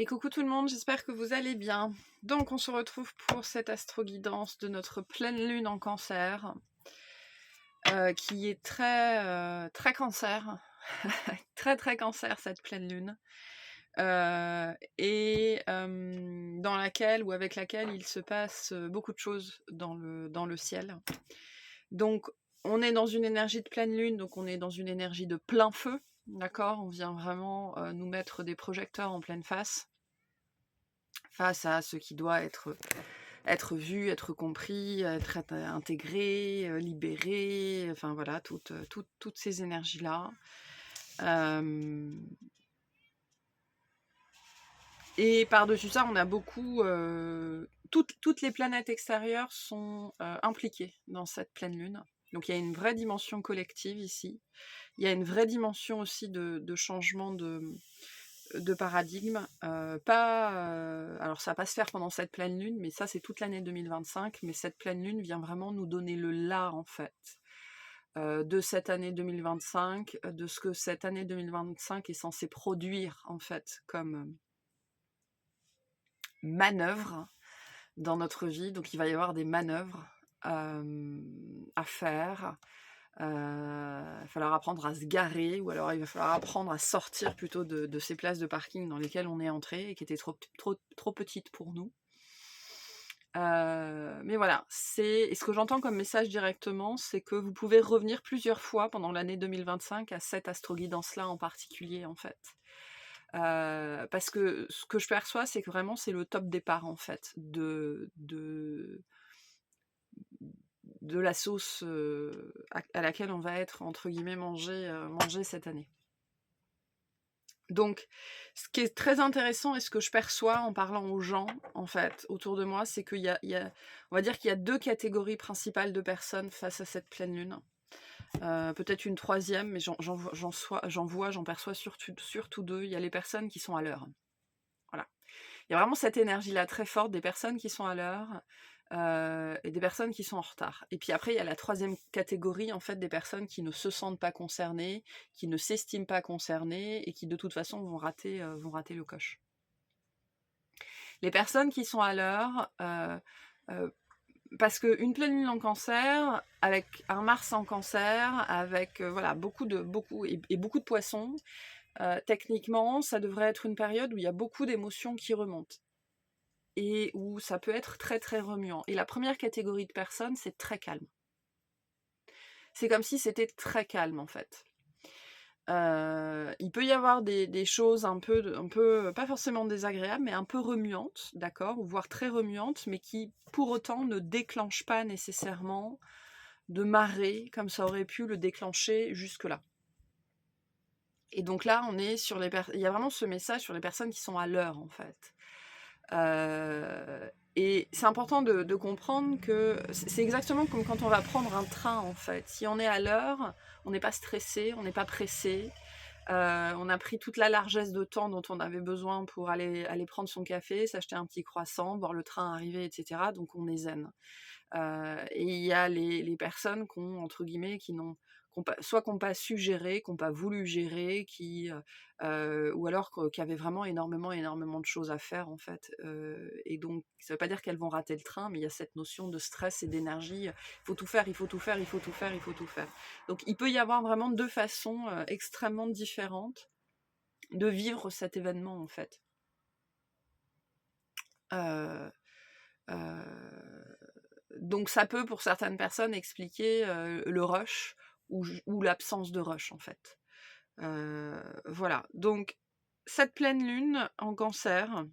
Et coucou tout le monde, j'espère que vous allez bien. Donc on se retrouve pour cette astro-guidance de notre pleine lune en cancer, qui est très cancer, très cancer cette pleine lune, et dans laquelle ou avec laquelle il se passe beaucoup de choses dans le ciel. Donc on est dans une énergie de pleine lune, donc on est dans une énergie de plein feu, d'accord. On vient vraiment nous mettre des projecteurs en pleine face à ce qui doit être vu, être compris, être intégré, libéré, enfin voilà, toutes ces énergies-là. Et par-dessus ça, on a beaucoup... toutes les planètes extérieures sont impliquées dans cette pleine lune. Donc il y a une vraie dimension collective ici. Il y a une vraie dimension aussi de changement de paradigme. Alors ça va pas se faire pendant cette pleine lune, mais ça c'est toute l'année 2025. Mais cette pleine lune vient vraiment nous donner le là en fait de cette année 2025, de ce que cette année 2025 est censée produire en fait comme manœuvre dans notre vie. Donc il va y avoir des manœuvres à faire. Il va falloir apprendre à se garer, ou alors il va falloir apprendre à sortir plutôt de ces places de parking dans lesquelles on est entré et qui étaient trop petites pour nous. Mais voilà, et ce que j'entends comme message directement, c'est que vous pouvez revenir plusieurs fois pendant l'année 2025 à cette astro-guidance-là en particulier, en fait. Parce que ce que je perçois, c'est que vraiment c'est le top départ, en fait, de la sauce à laquelle on va être, entre guillemets, mangé cette année. Donc, ce qui est très intéressant et ce que je perçois en parlant aux gens, en fait, autour de moi, c'est qu'il y a, on va dire qu'il y a deux catégories principales de personnes face à cette pleine lune. Peut-être une troisième, mais j'en perçois surtout deux. Il y a les personnes qui sont à l'heure. Voilà. Il y a vraiment cette énergie-là très forte des personnes qui sont à l'heure et des personnes qui sont en retard. Et puis après, il y a la troisième catégorie, en fait, des personnes qui ne se sentent pas concernées, qui ne s'estiment pas concernées et qui, de toute façon, vont rater le coche. Les personnes qui sont à l'heure, parce qu'une pleine lune en cancer, avec un Mars en cancer, avec voilà, beaucoup de poissons, techniquement, ça devrait être une période où il y a beaucoup d'émotions qui remontent et où ça peut être très remuant. Et la première catégorie de personnes, c'est très calme. C'est comme si c'était très calme en fait. Il peut y avoir des choses un peu, pas forcément désagréables, mais un peu remuantes, d'accord, ou voire très remuantes, mais qui pour autant ne déclenchent pas nécessairement de marée comme ça aurait pu le déclencher jusque-là. Et donc là, on est sur il y a vraiment ce message sur les personnes qui sont à l'heure en fait. Et c'est important de comprendre que c'est exactement comme quand on va prendre un train en fait. Si on est à l'heure, on n'est pas stressé, on n'est pas pressé. On a pris toute la largesse de temps dont on avait besoin pour aller prendre son café, s'acheter un petit croissant, voir le train arriver, etc. Donc on est zen. Et il y a les personnes qui ont, entre guillemets, soit qui n'ont pas su gérer, qui n'ont pas voulu gérer, ou alors qui avaient vraiment énormément de choses à faire en fait. Et donc ça ne veut pas dire qu'elles vont rater le train, mais il y a cette notion de stress et d'énergie. Il faut tout faire, il faut tout faire, il faut tout faire, il faut tout faire. Donc il peut y avoir vraiment deux façons extrêmement différentes de vivre cet événement en fait. Donc ça peut pour certaines personnes expliquer le rush ou l'absence de rush en fait. Voilà, donc cette pleine lune en cancer,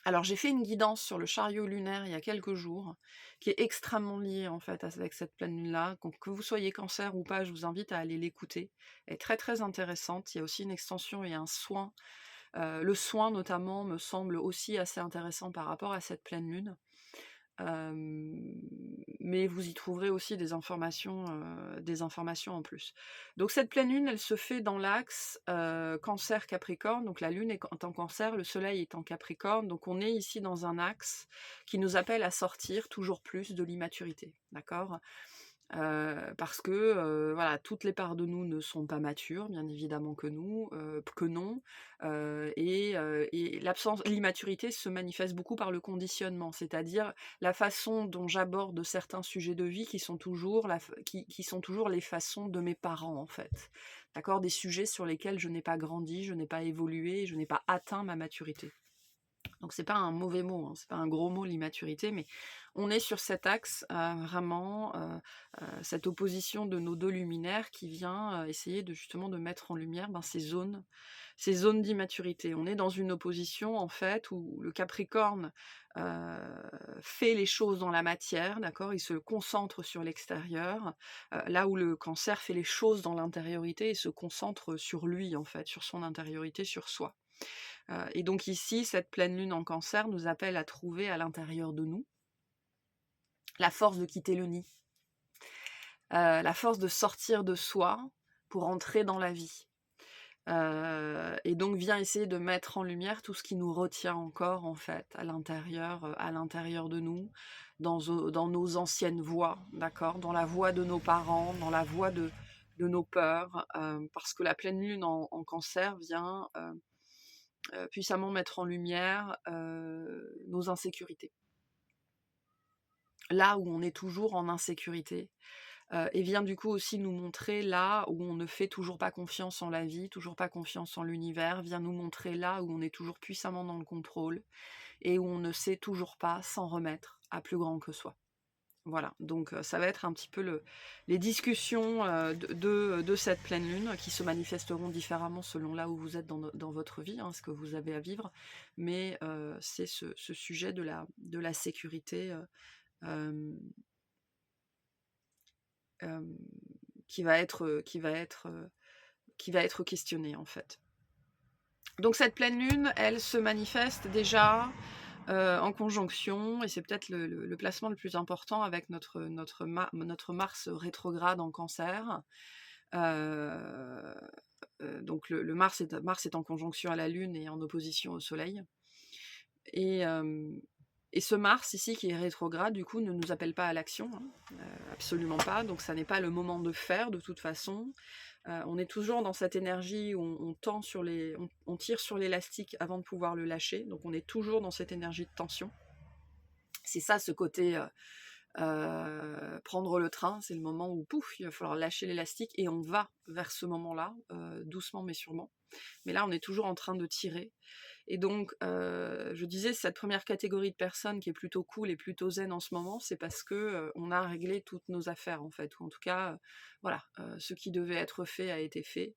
alors j'ai fait une guidance sur le chariot lunaire il y a quelques jours, qui est extrêmement liée en fait avec cette pleine lune-là. Donc que vous soyez cancer ou pas, je vous invite à aller l'écouter. Elle est très intéressante, il y a aussi une extension et un soin. Le soin notamment me semble aussi assez intéressant par rapport à cette pleine lune. Mais vous y trouverez aussi des informations en plus. Donc cette pleine lune, elle se fait dans l'axe Cancer-Capricorne. Donc la lune est en Cancer, le soleil est en Capricorne. Donc on est ici dans un axe qui nous appelle à sortir toujours plus de l'immaturité. D'accord ? Parce que, voilà, toutes les parts de nous ne sont pas matures, bien évidemment que non, et l'immaturité se manifeste beaucoup par le conditionnement, c'est-à-dire la façon dont j'aborde certains sujets de vie qui sont toujours les façons de mes parents, en fait. D'accord? Des sujets sur lesquels je n'ai pas grandi, je n'ai pas évolué, je n'ai pas atteint ma maturité. Donc c'est pas un mauvais mot, hein, c'est pas un gros mot l'immaturité, mais on est sur cet axe vraiment, cette opposition de nos deux luminaires qui vient essayer de justement de mettre en lumière ces zones d'immaturité. On est dans une opposition en fait où le Capricorne fait les choses dans la matière, d'accord? Il se concentre sur l'extérieur, là où le Cancer fait les choses dans l'intériorité et se concentre sur lui en fait, sur son intériorité, sur soi. Et donc ici, cette pleine lune en Cancer nous appelle à trouver à l'intérieur de nous la force de quitter le nid, la force de sortir de soi pour entrer dans la vie. Et donc vient essayer de mettre en lumière tout ce qui nous retient encore en fait à l'intérieur de nous, dans nos anciennes voies, d'accord, dans la voie de nos parents, dans la voie de nos peurs, parce que la pleine lune en Cancer vient puissamment mettre en lumière nos insécurités. Là où on est toujours en insécurité, et vient du coup aussi nous montrer là où on ne fait toujours pas confiance en la vie, toujours pas confiance en l'univers, vient nous montrer là où on est toujours puissamment dans le contrôle et où on ne sait toujours pas s'en remettre à plus grand que soi. Voilà, donc ça va être un petit peu les discussions de cette pleine lune qui se manifesteront différemment selon là où vous êtes dans votre vie, hein, ce que vous avez à vivre, mais c'est ce sujet de la sécurité euh, euh, qui va être questionné en fait. Donc cette pleine lune, elle se manifeste déjà en conjonction, et c'est peut-être le placement le plus important avec notre Mars rétrograde en Cancer. Donc le Mars est en conjonction à la Lune et en opposition au Soleil. Et, et ce Mars ici qui est rétrograde, du coup, ne nous appelle pas à l'action, hein, absolument pas. Donc ça n'est pas le moment de faire de toute façon. On est toujours dans cette énergie où on tire sur l'élastique avant de pouvoir le lâcher. Donc on est toujours dans cette énergie de tension. C'est ça, ce côté prendre le train, c'est le moment où pouf, il va falloir lâcher l'élastique et on va vers ce moment-là, doucement mais sûrement. Mais là, on est toujours en train de tirer. Et donc, je disais, cette première catégorie de personnes qui est plutôt cool et plutôt zen en ce moment, c'est parce que on a réglé toutes nos affaires, en fait. Ou en tout cas, voilà, ce qui devait être fait a été fait.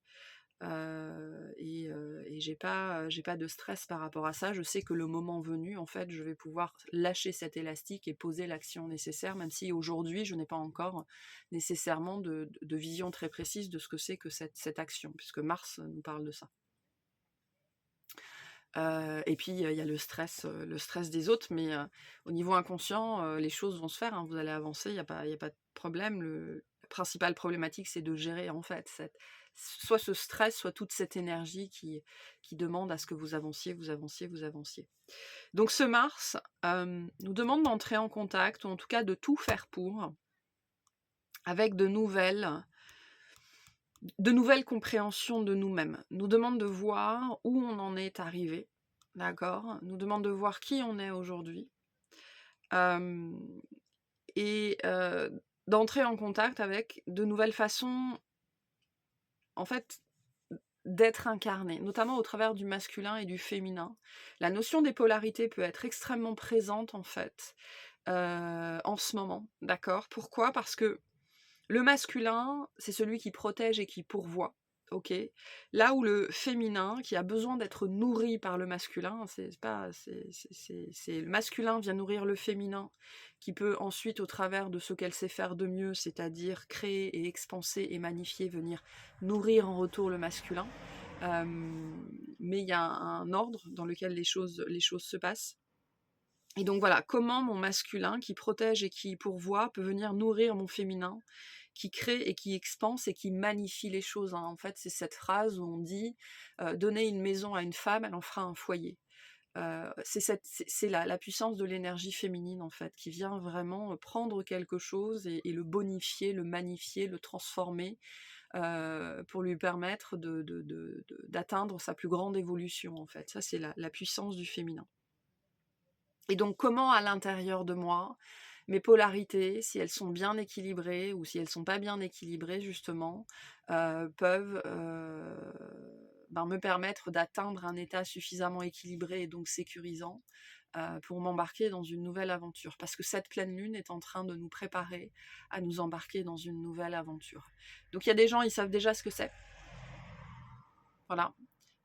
Et j'ai pas de stress par rapport à ça. Je sais que le moment venu, en fait, je vais pouvoir lâcher cet élastique et poser l'action nécessaire, même si aujourd'hui, je n'ai pas encore nécessairement de vision très précise de ce que c'est que cette action, puisque Mars nous parle de ça. Et puis, il y a le stress des autres, mais au niveau inconscient, les choses vont se faire, hein, vous allez avancer, il y a pas de problème. La principale problématique, c'est de gérer, en fait, soit ce stress, soit toute cette énergie qui demande à ce que vous avanciez, vous avanciez, vous avanciez. Donc ce Mars, nous demande d'entrer en contact, ou en tout cas de tout faire pour, avec de nouvelles compréhensions de nous-mêmes. Nous demande de voir où on en est arrivé, d'accord? Nous demande de voir qui on est aujourd'hui, et d'entrer en contact avec de nouvelles façons, en fait, d'être incarné, notamment au travers du masculin et du féminin. La notion des polarités peut être extrêmement présente, en fait, en ce moment, d'accord? Pourquoi? Parce que le masculin, c'est celui qui protège et qui pourvoit, ok. Là où le féminin, qui a besoin d'être nourri par le masculin, le masculin vient nourrir le féminin, qui peut ensuite, au travers de ce qu'elle sait faire de mieux, c'est-à-dire créer et expanser et magnifier, venir nourrir en retour le masculin. Mais il y a un ordre dans lequel les choses se passent. Et donc voilà, comment mon masculin qui protège et qui pourvoit peut venir nourrir mon féminin qui crée et qui expanse et qui magnifie les choses, hein. En fait, c'est cette phrase où on dit donner une maison à une femme, elle en fera un foyer. c'est la puissance de l'énergie féminine, en fait, qui vient vraiment prendre quelque chose et le bonifier, le magnifier, le transformer, pour lui permettre d'atteindre sa plus grande évolution, en fait. Ça, c'est la puissance du féminin. Et donc, comment à l'intérieur de moi, mes polarités, si elles sont bien équilibrées ou si elles sont pas bien équilibrées, justement, peuvent me permettre d'atteindre un état suffisamment équilibré et donc sécurisant pour m'embarquer dans une nouvelle aventure. Parce que cette pleine lune est en train de nous préparer à nous embarquer dans une nouvelle aventure. Donc il y a des gens, ils savent déjà ce que c'est. Voilà.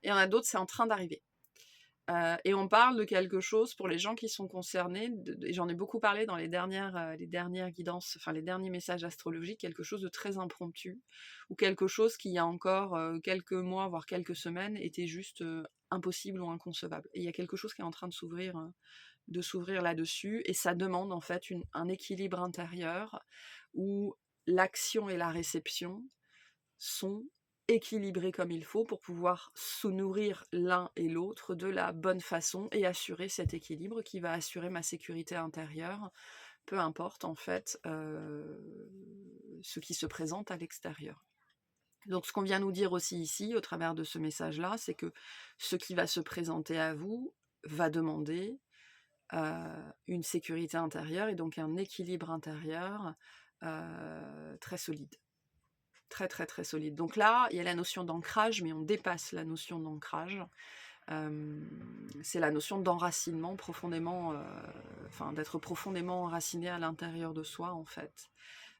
Et il y en a d'autres, c'est en train d'arriver. Et on parle de quelque chose pour les gens qui sont concernés, et j'en ai beaucoup parlé dans les dernières guidances, enfin les derniers messages astrologiques, quelque chose de très impromptu, ou quelque chose qui il y a encore quelques mois, voire quelques semaines, était juste impossible ou inconcevable. Et il y a quelque chose qui est en train de s'ouvrir là-dessus, et ça demande en fait un équilibre intérieur où l'action et la réception sont équilibrés comme il faut pour pouvoir se nourrir l'un et l'autre de la bonne façon et assurer cet équilibre qui va assurer ma sécurité intérieure, peu importe en fait ce qui se présente à l'extérieur. Donc ce qu'on vient nous dire aussi ici, au travers de ce message-là, c'est que ce qui va se présenter à vous va demander une sécurité intérieure et donc un équilibre intérieur très solide. Très très très solide. Donc là, il y a la notion d'ancrage, mais on dépasse la notion d'ancrage. C'est la notion d'enracinement profondément, d'être profondément enraciné à l'intérieur de soi en fait.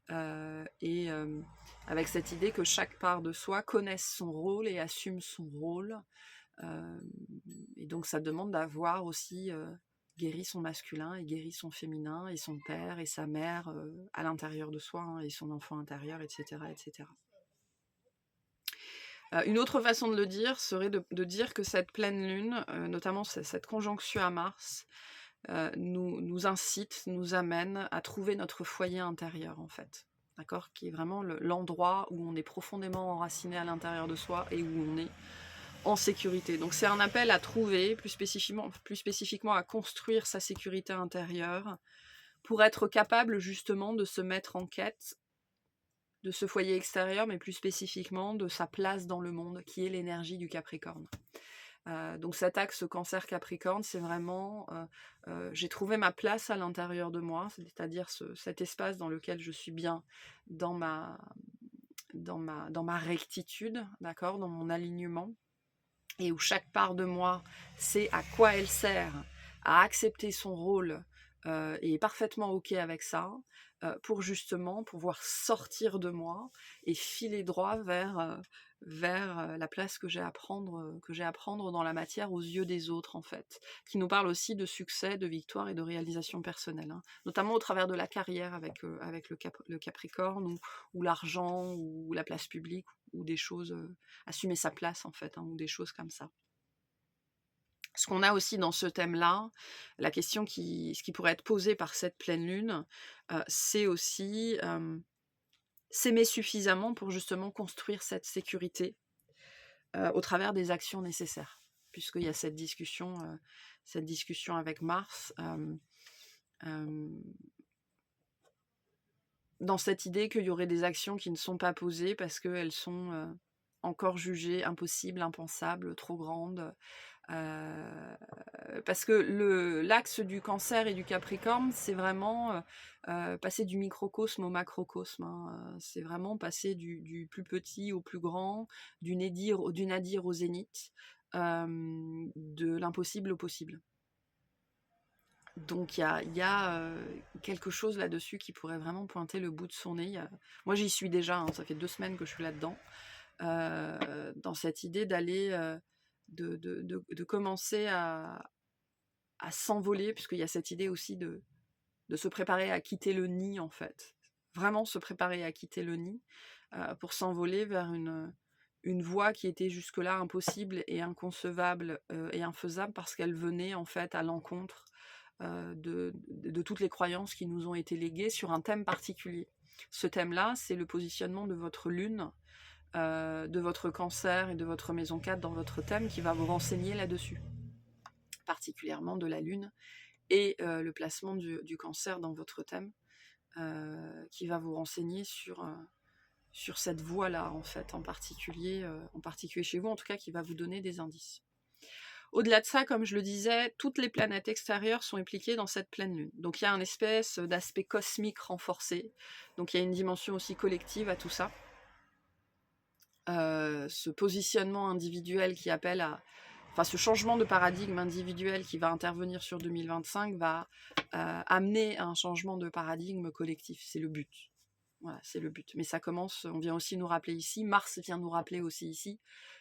Avec cette idée que chaque part de soi connaisse son rôle et assume son rôle. Et donc ça demande d'avoir aussi guéri son masculin et guéri son féminin et son père et sa mère à l'intérieur de soi, hein, et son enfant intérieur, etc. etc. Une autre façon de le dire serait de dire que cette pleine lune, notamment cette conjonction à Mars, nous incite, nous amène à trouver notre foyer intérieur en fait. D'accord ? Qui est vraiment l'endroit où on est profondément enraciné à l'intérieur de soi et où on est en sécurité. Donc c'est un appel à trouver, plus spécifiquement à construire sa sécurité intérieure pour être capable justement de se mettre en quête de ce foyer extérieur, mais plus spécifiquement de sa place dans le monde, qui est l'énergie du Capricorne. Donc cet axe Cancer-Capricorne, c'est vraiment, j'ai trouvé ma place à l'intérieur de moi, c'est-à-dire cet espace dans lequel je suis bien dans ma rectitude, d'accord, dans mon alignement, et où chaque part de moi sait à quoi elle sert, à accepter son rôle, et est parfaitement ok avec ça, pour justement pouvoir sortir de moi et filer droit vers la place que j'ai à prendre dans la matière aux yeux des autres en fait, qui nous parle aussi de succès, de victoire et de réalisation personnelle, hein, notamment au travers de la carrière avec le Capricorne, ou l'argent, ou la place publique, ou des choses, assumer sa place en fait, hein, ou des choses comme ça. Ce qu'on a aussi dans ce thème-là, la question ce qui pourrait être posée par cette pleine lune, c'est aussi s'aimer suffisamment pour justement construire cette sécurité au travers des actions nécessaires. Puisqu'il y a cette discussion avec Mars, dans cette idée qu'il y aurait des actions qui ne sont pas posées parce qu'elles sont encore jugées impossibles, impensables, trop grandes. Parce que l'axe du Cancer et du Capricorne, c'est vraiment passer du microcosme au macrocosme, hein. C'est vraiment passer du plus petit au plus grand, du nadir au zénith, de l'impossible au possible. Donc il y a quelque chose là-dessus qui pourrait vraiment pointer le bout de son nez. Moi j'y suis déjà, hein, ça fait 2 semaines que je suis là-dedans, dans cette idée d'aller... de commencer à s'envoler, puisqu'il y a cette idée aussi de se préparer à quitter le nid, en fait. Vraiment se préparer à quitter le nid pour s'envoler vers une voie qui était jusque-là impossible et inconcevable et infaisable parce qu'elle venait en fait à l'encontre de toutes les croyances qui nous ont été léguées sur un thème particulier. Ce thème-là, c'est le positionnement de votre lune, de votre Cancer et de votre maison 4 dans votre thème qui va vous renseigner là-dessus. particulièrement de la Lune, et le placement du Cancer dans votre thème, qui va vous renseigner sur cette voie-là, en fait, en particulier chez vous, en tout cas, qui va vous donner des indices. Au-delà de ça, comme je le disais, toutes les planètes extérieures sont impliquées dans cette pleine lune. Donc il y a un espèce d'aspect cosmique renforcé. Donc il y a une dimension aussi collective à tout ça. Ce positionnement individuel qui appelle à... Enfin, ce changement de paradigme individuel qui va intervenir sur 2025 va amener à un changement de paradigme collectif. C'est le but. Voilà, c'est le but. Mais ça commence, on vient aussi nous rappeler ici, Mars vient nous rappeler aussi ici,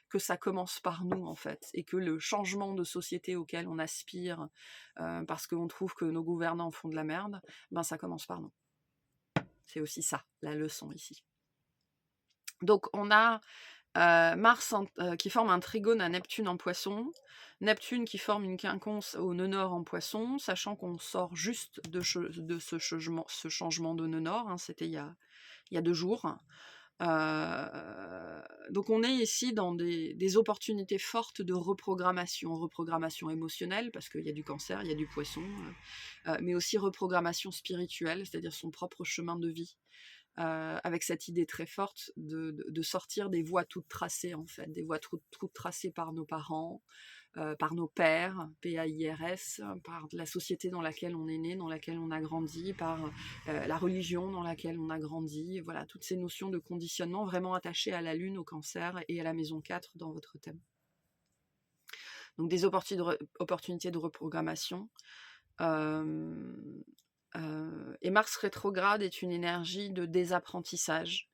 que ça commence par nous, en fait, et que le changement de société auquel on aspire, parce qu'on trouve que nos gouvernants font de la merde, ben ça commence par nous. C'est aussi ça, la leçon ici. Donc on a Mars qui forme un trigone à Neptune en Poisson, Neptune qui forme une quinconce au nœud nord en Poisson, sachant qu'on sort juste de ce changement de nœud nord, hein, c'était il y a 2 jours. Donc on est ici dans des opportunités fortes de reprogrammation émotionnelle, parce qu'il y a du Cancer, il y a du Poisson, mais aussi reprogrammation spirituelle, c'est-à-dire son propre chemin de vie. Avec cette idée très forte de sortir des voies toutes tracées, en fait, des voies toutes tracées par nos parents, par nos pères, PAIRS, par la société dans laquelle on est né, dans laquelle on a grandi, par la religion dans laquelle on a grandi, voilà, toutes ces notions de conditionnement vraiment attachées à la Lune, au Cancer et à la maison 4 dans votre thème. Donc des opportunités de reprogrammation. Et Mars rétrograde est une énergie de désapprentissage,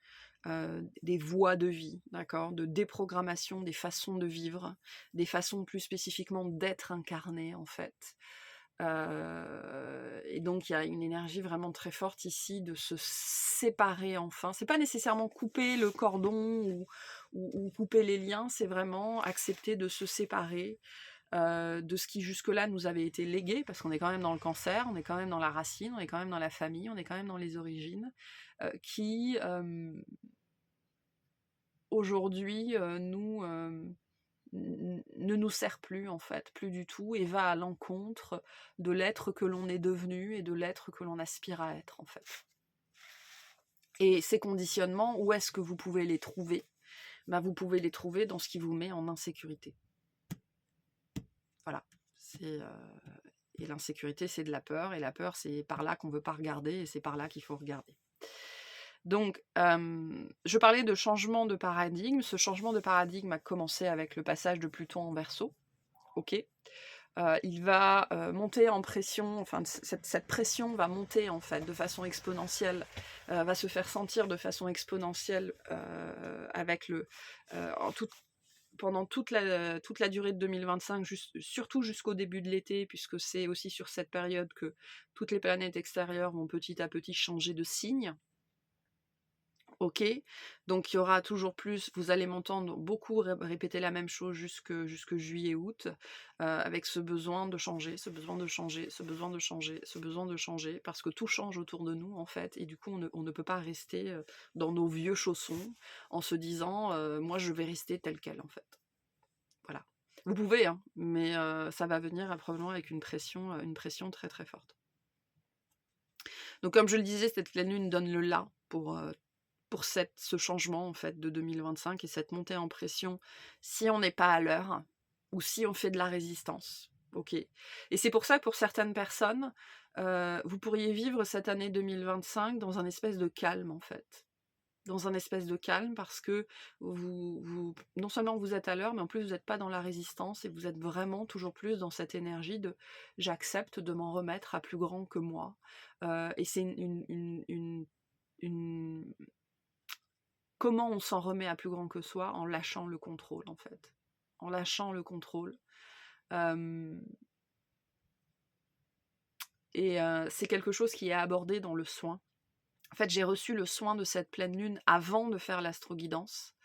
des voies de vie, d'accord, de déprogrammation des façons de vivre, des façons plus spécifiquement d'être incarné, en fait. Et donc il y a une énergie vraiment très forte ici de se séparer enfin. C'est pas nécessairement couper le cordon ou couper les liens, c'est vraiment accepter de se séparer de ce qui jusque-là nous avait été légué, parce qu'on est quand même dans le Cancer, on est quand même dans la racine, on est quand même dans la famille, on est quand même dans les origines, qui aujourd'hui ne nous sert plus, en fait, plus du tout, et va à l'encontre de l'être que l'on est devenu et de l'être que l'on aspire à être, en fait. Et ces conditionnements, où est-ce que vous pouvez les trouver ? Ben, vous pouvez les trouver dans ce qui vous met en insécurité. Voilà. Et l'insécurité, c'est de la peur, et la peur, c'est par là qu'on ne veut pas regarder, et c'est par là qu'il faut regarder. Donc, je parlais de changement de paradigme. Ce changement de paradigme a commencé avec le passage de Pluton en Verseau. Ok. Il va monter en pression, enfin cette pression va monter en fait de façon exponentielle, va se faire sentir de façon exponentielle avec pendant toute la durée de 2025, surtout jusqu'au début de l'été, puisque c'est aussi sur cette période que toutes les planètes extérieures vont petit à petit changer de signe. Ok, donc il y aura toujours plus, vous allez m'entendre beaucoup répéter la même chose jusque juillet-août, avec ce besoin de changer, ce besoin de changer, ce besoin de changer, ce besoin de changer, parce que tout change autour de nous en fait, et du coup on ne peut pas rester dans nos vieux chaussons en se disant moi je vais rester tel quel en fait. Voilà. Vous pouvez, hein, mais ça va venir probablement avec une pression très très forte. Donc comme je le disais, cette pleine lune donne le là pour ce changement en fait de 2025 et cette montée en pression si on n'est pas à l'heure ou si on fait de la résistance. Ok. Et c'est pour ça que pour certaines personnes, vous pourriez vivre cette année 2025 dans un espèce de calme en fait. Dans un espèce de calme parce que vous non seulement vous êtes à l'heure, mais en plus vous n'êtes pas dans la résistance et vous êtes vraiment toujours plus dans cette énergie de j'accepte de m'en remettre à plus grand que moi. Et c'est comment on s'en remet à plus grand que soi en lâchant le contrôle, en fait. En lâchant le contrôle. C'est quelque chose qui est abordé dans le soin. En fait, j'ai reçu le soin de cette pleine lune avant de faire l'astroguidance.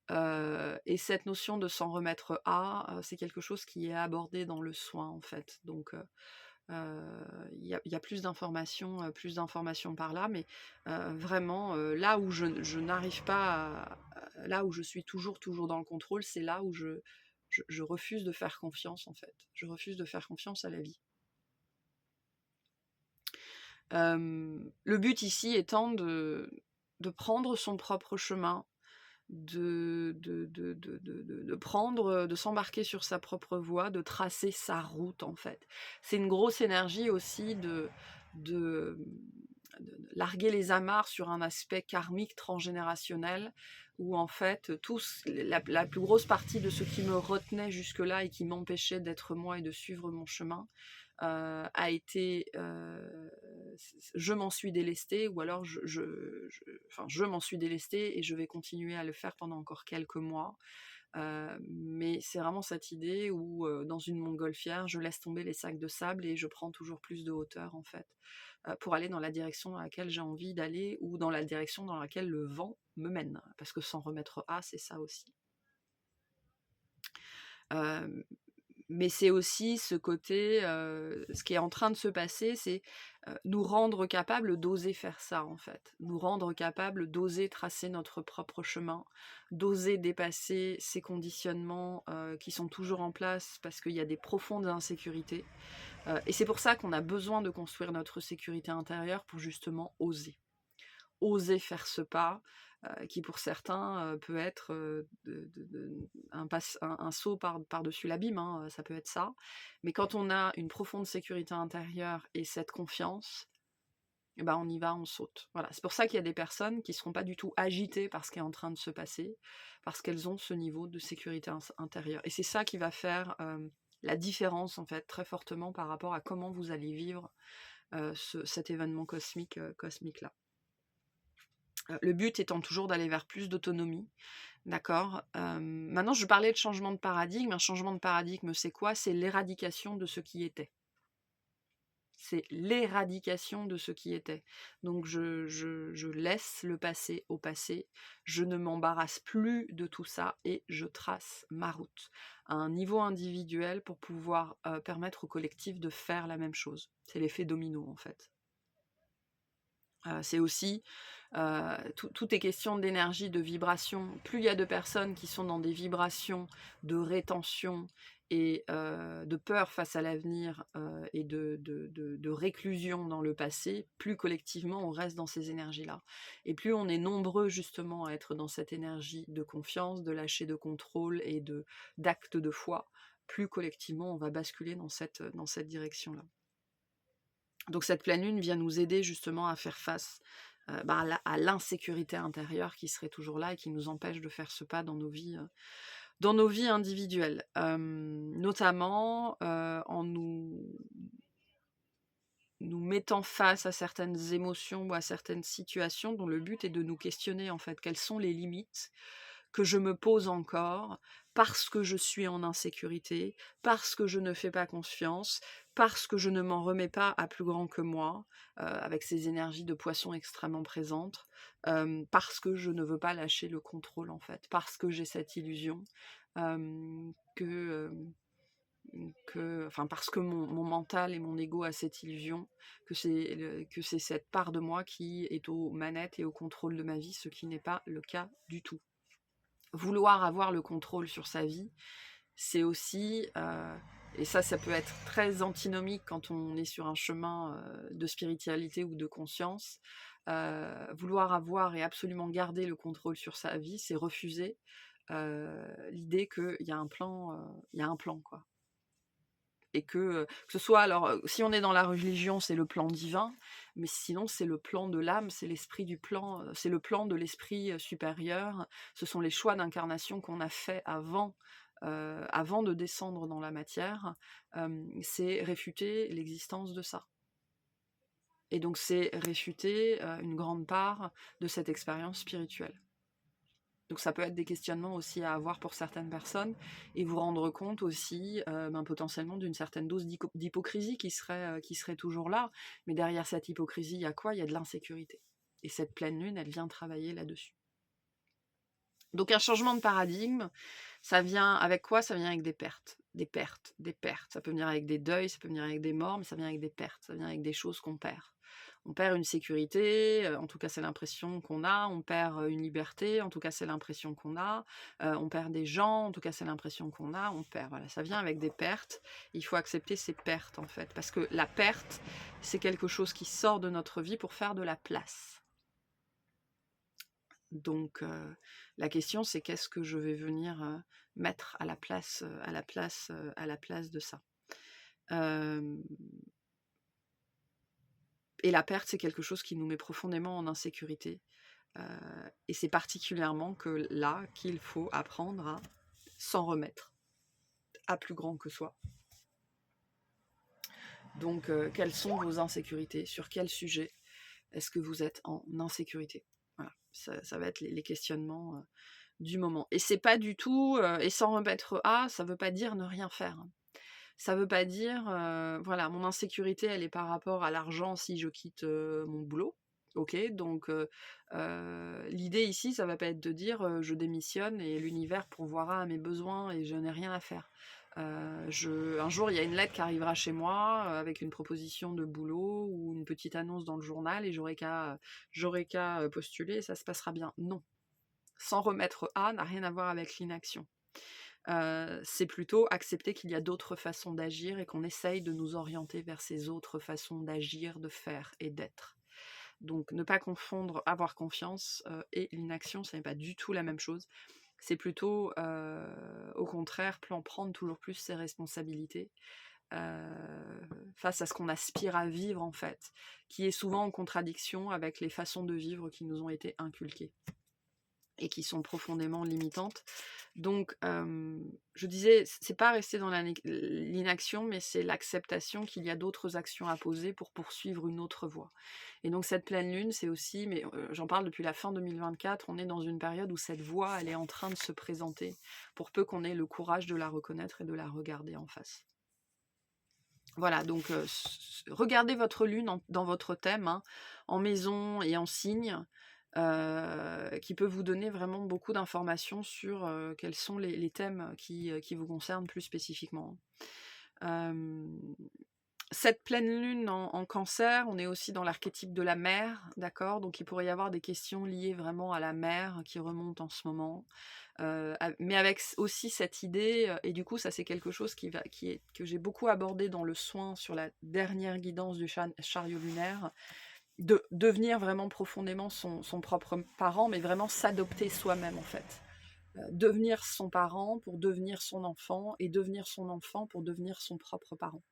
Et cette notion de s'en remettre c'est quelque chose qui est abordé dans le soin, en fait. Donc, il y a plus d'informations par là, mais vraiment, là où je n'arrive pas là où je suis toujours dans le contrôle, c'est là où je Je refuse de faire confiance, en fait. Je refuse de faire confiance à la vie. Le but ici étant de prendre son propre chemin, de prendre, de s'embarquer sur sa propre voie, de tracer sa route, en fait. C'est une grosse énergie aussi de de larguer les amarres sur un aspect karmique transgénérationnel où en fait la plus grosse partie de ce qui me retenait jusque-là et qui m'empêchait d'être moi et de suivre mon chemin a été je m'en suis délestée ou alors enfin, je m'en suis délestée et je vais continuer à le faire pendant encore quelques mois. Mais c'est vraiment cette idée où dans une montgolfière, je laisse tomber les sacs de sable et je prends toujours plus de hauteur en fait, pour aller dans la direction dans laquelle j'ai envie d'aller ou dans la direction dans laquelle le vent me mène. Parce que s'en remettre à, c'est ça aussi. Mais c'est aussi ce côté, ce qui est en train de se passer, c'est nous rendre capables d'oser faire ça en fait. Nous rendre capables d'oser tracer notre propre chemin, d'oser dépasser ces conditionnements qui sont toujours en place parce qu'il y a des profondes insécurités. Et c'est pour ça qu'on a besoin de construire notre sécurité intérieure pour justement oser. Oser faire ce pas, qui pour certains peut être un saut par-dessus l'abîme, hein, ça peut être ça. Mais quand on a une profonde sécurité intérieure et cette confiance, eh ben on y va, on saute. Voilà. C'est pour ça qu'il y a des personnes qui ne seront pas du tout agitées par ce qui est en train de se passer, parce qu'elles ont ce niveau de sécurité intérieure. Et c'est ça qui va faire la différence, en fait, très fortement par rapport à comment vous allez vivre cet événement cosmique-là. Le but étant toujours d'aller vers plus d'autonomie, d'accord. Maintenant, je parlais de changement de paradigme. Un changement de paradigme, c'est quoi? C'est l'éradication de ce qui était. C'est l'éradication de ce qui était. Donc, je laisse le passé au passé. Je ne m'embarrasse plus de tout ça et je trace ma route à un niveau individuel pour pouvoir permettre au collectif de faire la même chose. C'est l'effet domino, en fait. C'est aussi, tout est question d'énergie, de vibration. Plus il y a de personnes qui sont dans des vibrations de rétention et de peur face à l'avenir et de réclusion dans le passé, plus collectivement on reste dans ces énergies-là. Et plus on est nombreux justement à être dans cette énergie de confiance, de lâcher de contrôle et d'acte de foi, plus collectivement on va basculer dans cette direction-là. Donc cette pleine lune vient nous aider justement à faire face à l'insécurité intérieure qui serait toujours là et qui nous empêche de faire ce pas dans nos vies individuelles. Notamment en nous mettant face à certaines émotions ou à certaines situations dont le but est de nous questionner en fait quelles sont les limites que je me pose encore parce que je suis en insécurité, parce que je ne fais pas confiance, parce que je ne m'en remets pas à plus grand que moi, avec ces énergies de poisson extrêmement présentes, parce que je ne veux pas lâcher le contrôle en fait, parce que j'ai cette illusion parce que mon mental et mon ego a cette illusion que c'est cette part de moi qui est aux manettes et au contrôle de ma vie, ce qui n'est pas le cas du tout. Vouloir avoir le contrôle sur sa vie, c'est aussi, et ça peut être très antinomique quand on est sur un chemin de spiritualité ou de conscience, vouloir avoir et absolument garder le contrôle sur sa vie, c'est refuser l'idée qu'il y a un plan, quoi. Et que ce soit, alors, si on est dans la religion, c'est le plan divin, mais sinon c'est le plan de l'âme, c'est l'esprit du plan, c'est le plan de l'esprit supérieur. Ce sont les choix d'incarnation qu'on a fait avant de descendre dans la matière. C'est réfuter l'existence de ça. Et donc c'est réfuter une grande part de cette expérience spirituelle. Donc ça peut être des questionnements aussi à avoir pour certaines personnes et vous rendre compte aussi potentiellement d'une certaine dose d'hypocrisie qui serait toujours là. Mais derrière cette hypocrisie, il y a quoi? Il y a de l'insécurité. Et cette pleine lune, elle vient travailler là-dessus. Donc un changement de paradigme, ça vient avec quoi? Ça vient avec des pertes. Ça peut venir avec des deuils, ça peut venir avec des morts, mais ça vient avec des pertes, ça vient avec des choses qu'on perd. On perd une sécurité, en tout cas c'est l'impression qu'on a, on perd une liberté, en tout cas c'est l'impression qu'on a, on perd des gens, en tout cas c'est l'impression qu'on a, on perd. Voilà, ça vient avec des pertes. Il faut accepter ces pertes en fait, parce que la perte, c'est quelque chose qui sort de notre vie pour faire de la place. Donc la question c'est qu'est-ce que je vais venir mettre à la place, de ça. Et la perte, c'est quelque chose qui nous met profondément en insécurité. Et c'est particulièrement que là qu'il faut apprendre à s'en remettre, à plus grand que soi. Donc, quelles sont vos insécurités? Sur quel sujet est-ce que vous êtes en insécurité? Voilà, ça va être les questionnements du moment. Et c'est pas du tout, et s'en remettre à, ça veut pas dire ne rien faire. Ça veut pas dire, voilà, mon insécurité, elle est par rapport à l'argent si je quitte mon boulot. Ok, donc l'idée ici, ça va pas être de dire je démissionne et l'univers pourvoira à mes besoins et je n'ai rien à faire. Un jour, il y a une lettre qui arrivera chez moi avec une proposition de boulot ou une petite annonce dans le journal et j'aurai qu'à postuler et ça se passera bien. Non. S'en remettre à n'a rien à voir avec l'inaction. C'est plutôt accepter qu'il y a d'autres façons d'agir et qu'on essaye de nous orienter vers ces autres façons d'agir, de faire et d'être. Donc ne pas confondre avoir confiance et l'inaction, ça n'est pas du tout la même chose. C'est plutôt, au contraire, prendre toujours plus ses responsabilités face à ce qu'on aspire à vivre en fait, qui est souvent en contradiction avec les façons de vivre qui nous ont été inculquées et qui sont profondément limitantes. Donc, je disais, c'est pas rester dans l'inaction, mais c'est l'acceptation qu'il y a d'autres actions à poser pour poursuivre une autre voie. Et donc, cette pleine lune, c'est aussi, mais j'en parle depuis la fin 2024, on est dans une période où cette voie, elle est en train de se présenter, pour peu qu'on ait le courage de la reconnaître et de la regarder en face. Voilà, donc regardez votre lune dans votre thème, hein, en maison et en signe, qui peut vous donner vraiment beaucoup d'informations sur quels sont les thèmes qui vous concernent plus spécifiquement. Cette pleine lune en cancer, on est aussi dans l'archétype de la mer, d'accord? Donc il pourrait y avoir des questions liées vraiment à la mer qui remontent en ce moment. Mais avec aussi cette idée, et du coup ça c'est quelque chose que j'ai beaucoup abordé dans le soin sur la dernière guidance du chariot lunaire, de devenir vraiment profondément son propre parent, mais vraiment s'adopter soi-même en fait. Devenir son parent pour devenir son enfant, et devenir son enfant pour devenir son propre parent.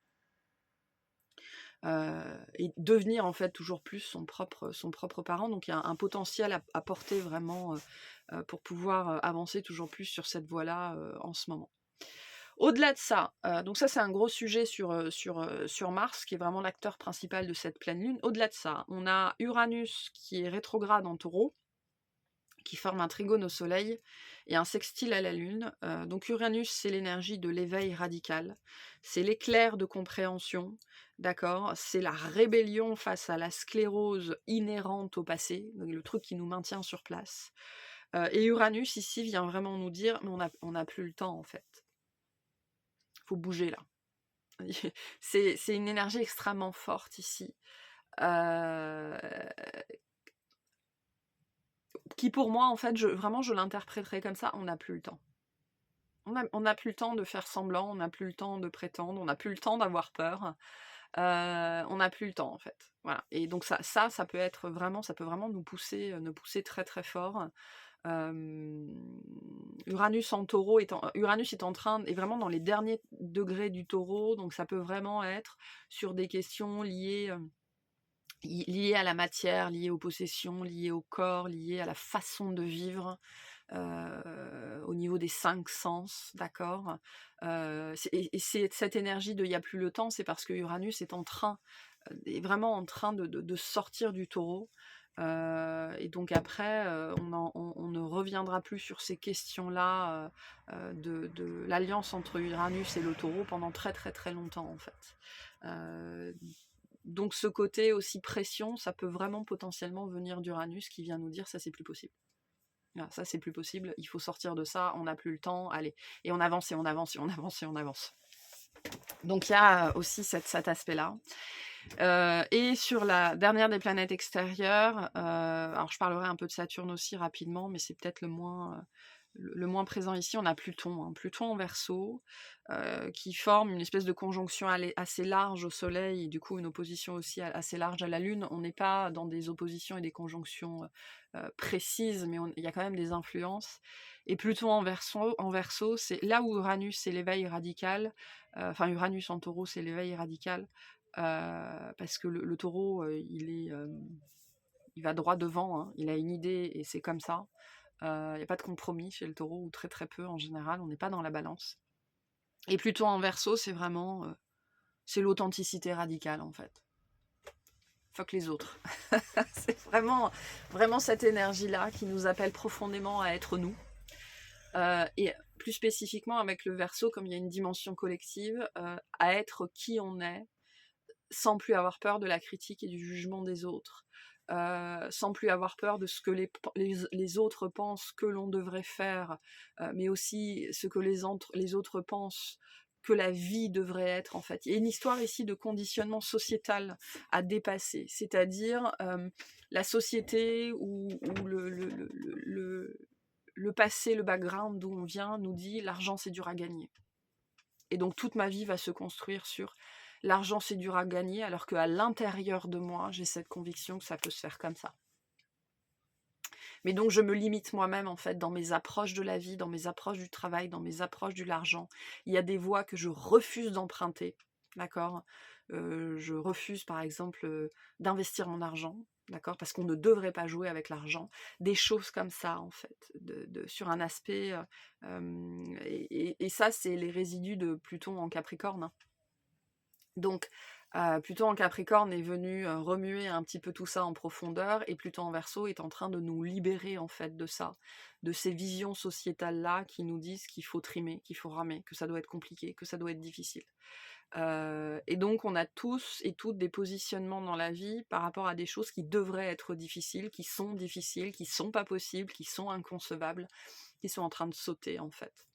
Et devenir en fait toujours plus son propre parent. Donc il y a un potentiel à porter vraiment pour pouvoir avancer toujours plus sur cette voie-là en ce moment. Au-delà de ça, donc ça c'est un gros sujet sur Mars, qui est vraiment l'acteur principal de cette pleine lune. Au-delà de ça, on a Uranus qui est rétrograde en Taureau, qui forme un trigone au Soleil et un sextile à la Lune. Donc Uranus, c'est l'énergie de l'éveil radical, c'est l'éclair de compréhension, d'accord? C'est la rébellion face à la sclérose inhérente au passé, donc le truc qui nous maintient sur place. Et Uranus, ici, vient vraiment nous dire, mais on n'a plus le temps, en fait. Faut bouger, là. C'est une énergie extrêmement forte, ici. Qui pour moi, en fait, je l'interpréterais comme ça, on n'a plus le temps. On n'a plus le temps de faire semblant, on n'a plus le temps de prétendre, on n'a plus le temps d'avoir peur, on n'a plus le temps en fait. Voilà. Et donc ça peut être vraiment, ça peut vraiment nous pousser très très fort. Uranus en Taureau Uranus est vraiment dans les derniers degrés du Taureau, donc ça peut vraiment être sur des questions liées à la matière, liées aux possessions, liées au corps, liées à la façon de vivre, au niveau des 5 sens, d'accord? Et c'est cette énergie de il n'y a plus le temps, c'est parce que Uranus est vraiment en train de sortir du Taureau. Et donc après, on ne reviendra plus sur ces questions-là de l'alliance entre Uranus et le Taureau pendant très très très longtemps en fait. Donc ce côté aussi pression, ça peut vraiment potentiellement venir d'Uranus qui vient nous dire ça c'est plus possible. Voilà, ça c'est plus possible, il faut sortir de ça, on n'a plus le temps, allez. Et on avance et on avance et on avance et on avance. Donc il y a aussi cet aspect-là. Et sur la dernière des planètes extérieures, alors je parlerai un peu de Saturne aussi rapidement, mais c'est peut-être le moins présent ici. On a Pluton, hein. Pluton en Verseau, qui forme une espèce de conjonction assez large au Soleil et du coup une opposition aussi assez large à la Lune. On n'est pas dans des oppositions et des conjonctions précises, mais il y a quand même des influences. Et Pluton en Verseau, c'est là où Uranus c'est l'éveil radical, enfin Uranus en Taureau c'est l'éveil radical, parce que le Taureau il va droit devant, hein. Il a une idée et c'est comme ça. Il n'y a pas de compromis chez le Taureau, ou très très peu en général, on n'est pas dans la balance. Et Pluton en Verseau, c'est vraiment c'est l'authenticité radicale en fait. Fuck les autres. C'est vraiment, vraiment cette énergie-là qui nous appelle profondément à être nous. Et plus spécifiquement avec le Verseau, comme il y a une dimension collective, à être qui on est, sans plus avoir peur de la critique et du jugement des autres, sans plus avoir peur de ce que les autres pensent que l'on devrait faire, mais aussi ce que les autres pensent que la vie devrait être en fait. Il y a une histoire ici de conditionnement sociétal à dépasser, c'est-à-dire la société ou le passé, le background d'où on vient nous dit l'argent c'est dur à gagner. Et donc toute ma vie va se construire sur l'argent c'est dur à gagner, alors qu'à l'intérieur de moi, j'ai cette conviction que ça peut se faire comme ça. Mais donc je me limite moi-même en fait dans mes approches de la vie, dans mes approches du travail, dans mes approches de l'argent. Il y a des voies que je refuse d'emprunter, d'accord. Je refuse par exemple d'investir mon argent, d'accord, parce qu'on ne devrait pas jouer avec l'argent. Des choses comme ça en fait, sur un aspect. Et ça c'est les résidus de Pluton en Capricorne, hein. Donc, Pluton en Capricorne est venu remuer un petit peu tout ça en profondeur, et Pluton en Verseau est en train de nous libérer en fait de ça, de ces visions sociétales-là qui nous disent qu'il faut trimer, qu'il faut ramer, que ça doit être compliqué, que ça doit être difficile. Et donc on a tous et toutes des positionnements dans la vie par rapport à des choses qui devraient être difficiles, qui sont pas possibles, qui sont inconcevables, qui sont en train de sauter en fait.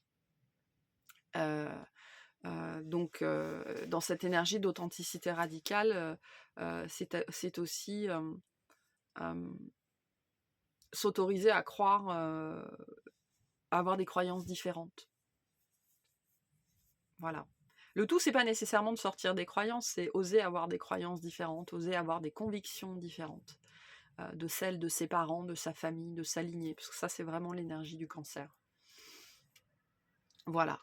Donc, dans cette énergie d'authenticité radicale, c'est aussi s'autoriser à croire, à avoir des croyances différentes. Voilà. Le tout, c'est pas nécessairement de sortir des croyances, c'est oser avoir des croyances différentes, oser avoir des convictions différentes de celles de ses parents, de sa famille, de sa lignée, parce que ça, c'est vraiment l'énergie du Cancer. Voilà.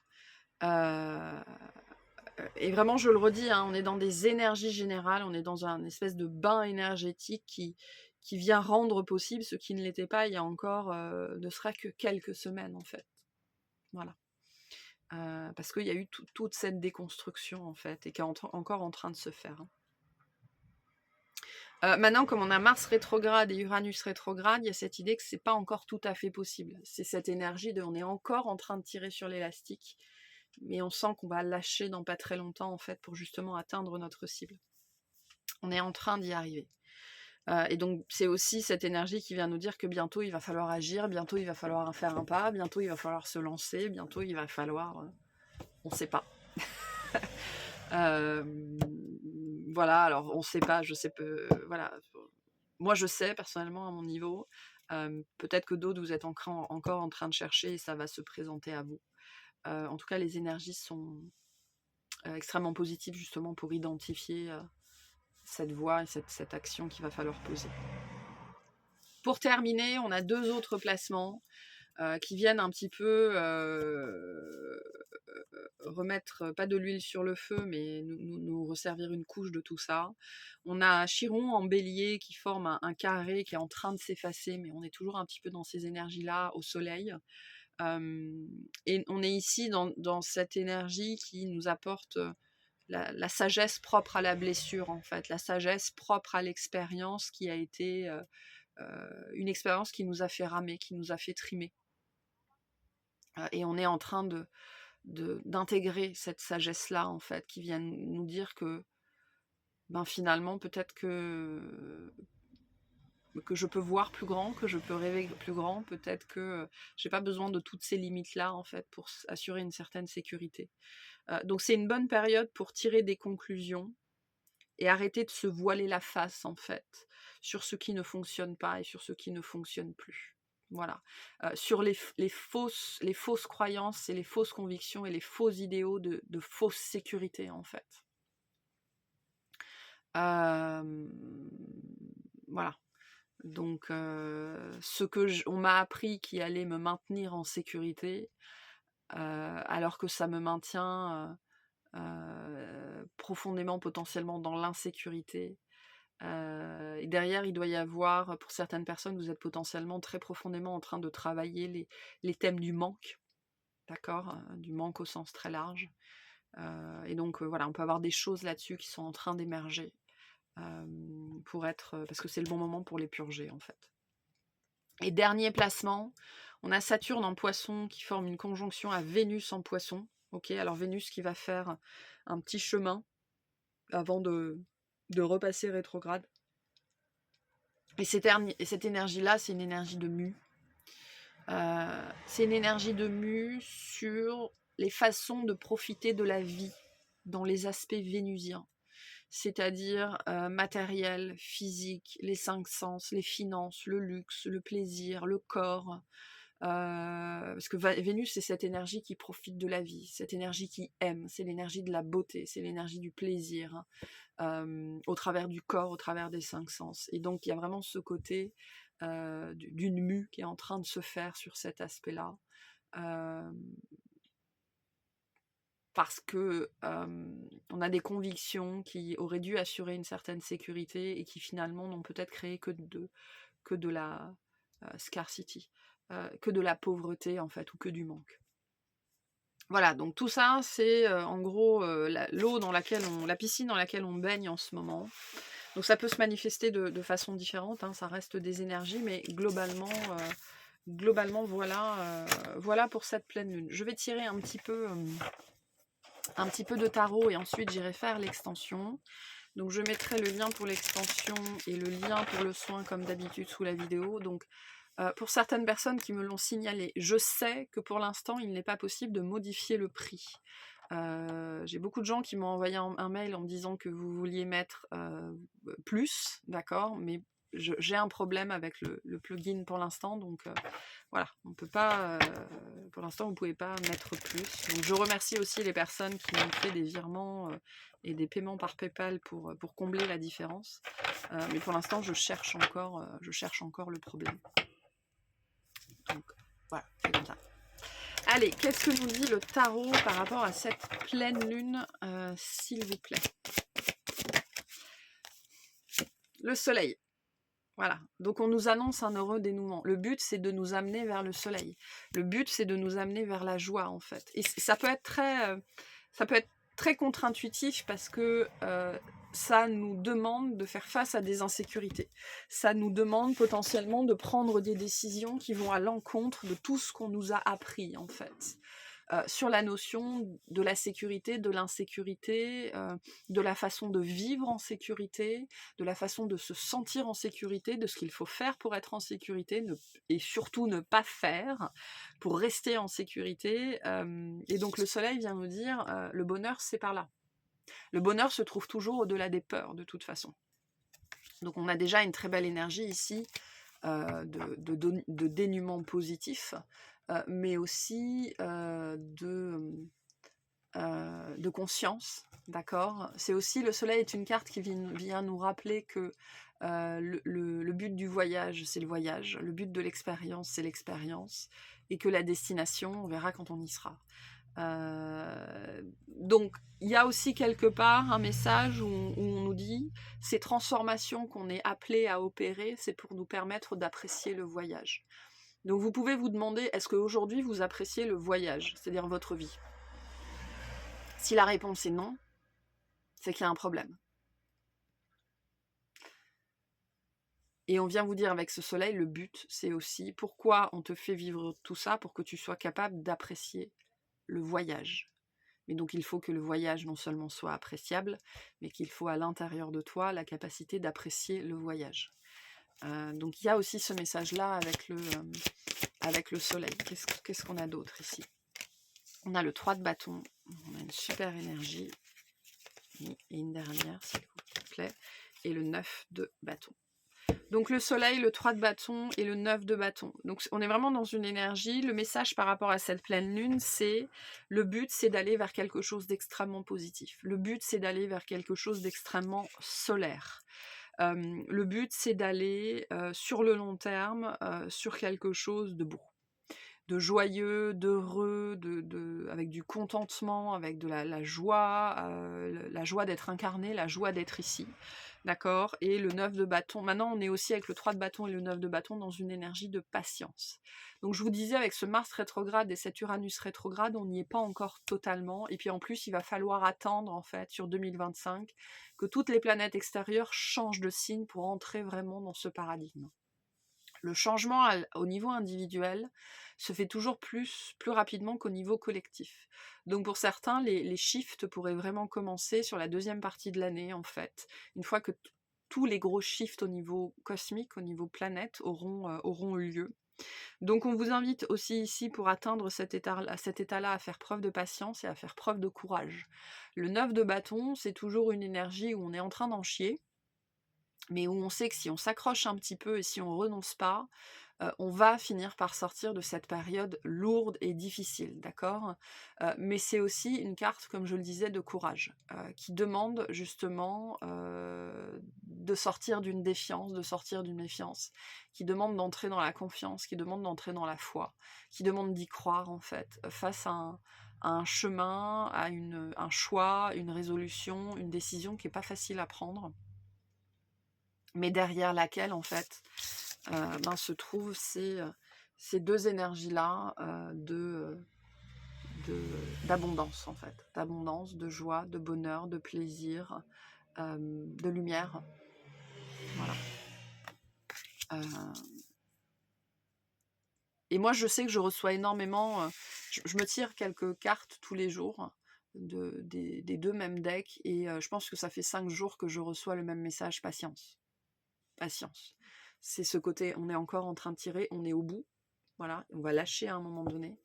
Et vraiment, je le redis, hein, on est dans des énergies générales, on est dans un espèce de bain énergétique qui vient rendre possible ce qui ne l'était pas il y a encore ne serait que quelques semaines en fait. Voilà. Parce qu'il y a eu toute cette déconstruction en fait, et qui est encore en train de se faire. Maintenant, comme on a Mars rétrograde et Uranus rétrograde, il y a cette idée que c'est pas encore tout à fait possible. C'est cette énergie de on est encore en train de tirer sur l'élastique, mais on sent qu'on va lâcher dans pas très longtemps en fait pour justement atteindre notre cible. On est en train d'y arriver. Et donc c'est aussi cette énergie qui vient nous dire que bientôt il va falloir agir, bientôt il va falloir faire un pas, bientôt il va falloir se lancer, bientôt il va falloir... on ne sait pas. Voilà, alors on ne sait pas, je sais peu... voilà. Moi je sais personnellement à mon niveau, peut-être que d'autres vous êtes encore en train de chercher et ça va se présenter à vous. En tout cas les énergies sont extrêmement positives justement pour identifier cette voie et cette action qu'il va falloir poser. Pour terminer, on a deux autres placements qui viennent un petit peu remettre, pas de l'huile sur le feu, mais nous resservir une couche de tout ça. On a Chiron en Bélier qui forme un carré qui est en train de s'effacer, mais on est toujours un petit peu dans ces énergies-là au soleil. Et on est ici dans cette énergie qui nous apporte la sagesse propre à la blessure, en fait, la sagesse propre à l'expérience qui a été une expérience qui nous a fait ramer, qui nous a fait trimer. Et on est en train d'intégrer cette sagesse-là, en fait, qui vient nous dire que finalement, peut-être que je peux voir plus grand, que je peux rêver plus grand, peut-être que j'ai pas besoin de toutes ces limites-là, en fait, pour assurer une certaine sécurité. Donc c'est une bonne période pour tirer des conclusions et arrêter de se voiler la face, en fait, sur ce qui ne fonctionne pas et sur ce qui ne fonctionne plus. Voilà. Sur les fausses croyances et les fausses convictions et les faux idéaux de fausse sécurité, en fait. Voilà. Donc, ce que on m'a appris qui allait me maintenir en sécurité, alors que ça me maintient profondément, potentiellement dans l'insécurité. Et derrière, il doit y avoir, pour certaines personnes, vous êtes potentiellement très profondément en train de travailler les thèmes du manque, d'accord, du manque au sens très large. Et donc, voilà, on peut avoir des choses là-dessus qui sont en train d'émerger, parce que c'est le bon moment pour les purger, en fait. Et dernier placement, on a Saturne en Poisson qui forme une conjonction à Vénus en Poisson. Ok, alors Vénus qui va faire un petit chemin avant de repasser rétrograde. Et cette énergie-là, c'est une énergie de mue. C'est une énergie de mue sur les façons de profiter de la vie dans les aspects vénusiens. C'est-à-dire matériel, physique, les 5 sens, les finances, le luxe, le plaisir, le corps. Parce que Vénus, c'est cette énergie qui profite de la vie, cette énergie qui aime, c'est l'énergie de la beauté, c'est l'énergie du plaisir, au travers du corps, au travers des 5 sens. Et donc, il y a vraiment ce côté d'une mue qui est en train de se faire sur cet aspect-là. Parce que on a des convictions qui auraient dû assurer une certaine sécurité et qui finalement n'ont peut-être créé que de la scarcity, que de la pauvreté en fait, ou que du manque. Voilà, donc tout ça, c'est en gros l'eau dans laquelle la piscine dans laquelle on baigne en ce moment. Donc ça peut se manifester de façon différente, hein, ça reste des énergies, mais globalement voilà pour cette pleine lune. Je vais tirer un petit peu de tarot et ensuite j'irai faire l'extension. Donc je mettrai le lien pour l'extension et le lien pour le soin comme d'habitude sous la vidéo. Donc pour certaines personnes qui me l'ont signalé, je sais que pour l'instant il n'est pas possible de modifier le prix. J'ai beaucoup de gens qui m'ont envoyé un mail en me disant que vous vouliez mettre plus, d'accord, mais j'ai un problème avec le plugin pour l'instant, donc voilà, on peut pas, pour l'instant vous pouvez pas mettre plus. Donc je remercie aussi les personnes qui m'ont fait des virements et des paiements par PayPal pour combler la différence, mais pour l'instant je cherche encore le problème. Donc voilà, c'est comme ça. Allez, qu'est-ce que nous dit le tarot par rapport à cette pleine lune, s'il vous plaît? Le soleil. Voilà, donc on nous annonce un heureux dénouement. Le but, c'est de nous amener vers le soleil. Le but, c'est de nous amener vers la joie, en fait. Et ça peut être très contre-intuitif parce que ça nous demande de faire face à des insécurités. Ça nous demande potentiellement de prendre des décisions qui vont à l'encontre de tout ce qu'on nous a appris, en fait. Sur la notion de la sécurité, de l'insécurité, de la façon de vivre en sécurité, de la façon de se sentir en sécurité, de ce qu'il faut faire pour être en sécurité, et surtout ne pas faire pour rester en sécurité. Et donc le soleil vient nous dire, le bonheur c'est par là. Le bonheur se trouve toujours au-delà des peurs, de toute façon. Donc on a déjà une très belle énergie ici de dénuement positif, mais aussi de conscience, d'accord. C'est aussi, le soleil est une carte qui vient nous rappeler que le but du voyage, c'est le voyage, le but de l'expérience, c'est l'expérience, et que la destination, on verra quand on y sera. Donc il y a aussi quelque part un message où on nous dit ces transformations qu'on est appelé à opérer, c'est pour nous permettre d'apprécier le voyage. Donc vous pouvez vous demander, est-ce qu'aujourd'hui vous appréciez le voyage, c'est-à-dire votre vie? Si la réponse est non, c'est qu'il y a un problème. Et on vient vous dire avec ce soleil, le but, c'est aussi pourquoi on te fait vivre tout ça, pour que tu sois capable d'apprécier le voyage. Mais donc il faut que le voyage non seulement soit appréciable, mais qu'il faut à l'intérieur de toi la capacité d'apprécier le voyage. Donc il y a aussi ce message-là avec le soleil. Qu'est-ce qu'on a d'autre ici? On a le 3 de bâton, on a une super énergie. Et une dernière, s'il vous reflet, et le 9 de bâton. Donc le soleil, le 3 de bâton et le 9 de bâton. Donc on est vraiment dans une énergie. Le message par rapport à cette pleine lune, c'est le but, c'est d'aller vers quelque chose d'extrêmement positif. Le but, c'est d'aller vers quelque chose d'extrêmement solaire. Le but, c'est d'aller sur le long terme sur quelque chose de beau, de joyeux, d'heureux, avec du contentement, avec de la joie, la joie d'être incarné, la joie d'être ici. D'accord. Et le 9 de bâton, maintenant on est aussi avec le 3 de bâton et le 9 de bâton dans une énergie de patience. Donc je vous disais, avec ce Mars rétrograde et cet Uranus rétrograde, on n'y est pas encore totalement. Et puis en plus, il va falloir attendre en fait sur 2025 que toutes les planètes extérieures changent de signe pour entrer vraiment dans ce paradigme. Le changement au niveau individuel se fait toujours plus rapidement qu'au niveau collectif. Donc pour certains, les shifts pourraient vraiment commencer sur la deuxième partie de l'année, en fait. Une fois que tous les gros shifts au niveau cosmique, au niveau planète, auront eu lieu. Donc on vous invite aussi ici, pour atteindre cet état-là, à faire preuve de patience et à faire preuve de courage. Le 9 de bâton, c'est toujours une énergie où on est en train d'en chier, mais où on sait que si on s'accroche un petit peu et si on renonce pas, on va finir par sortir de cette période lourde et difficile, d'accord. Mais c'est aussi une carte, comme je le disais, de courage, qui demande justement de sortir d'une défiance, de sortir d'une méfiance, qui demande d'entrer dans la confiance, qui demande d'entrer dans la foi, qui demande d'y croire, en fait, face à un chemin, à un choix, une résolution, une décision qui n'est pas facile à prendre, mais derrière laquelle, en fait, se trouvent ces deux énergies-là d'abondance, en fait. D'abondance, de joie, de bonheur, de plaisir, de lumière. Voilà. Et moi, je sais que je reçois énormément... je me tire quelques cartes tous les jours des deux mêmes decks, et je pense que ça fait 5 jours que je reçois le même message: patience. Patience. C'est ce côté, on est encore en train de tirer, on est au bout, voilà, on va lâcher à un moment donné,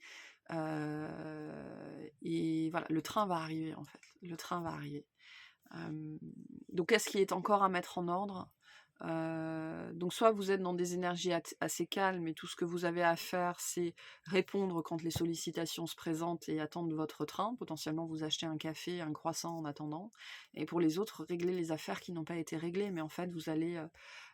et voilà, le train va arriver, en fait, le train va arriver. Donc qu'est-ce qui est encore à mettre en ordre? Donc soit vous êtes dans des énergies assez calmes, et tout ce que vous avez à faire, c'est répondre quand les sollicitations se présentent et attendre votre train, potentiellement vous achetez un café, un croissant en attendant, et pour les autres, régler les affaires qui n'ont pas été réglées, mais en fait vous allez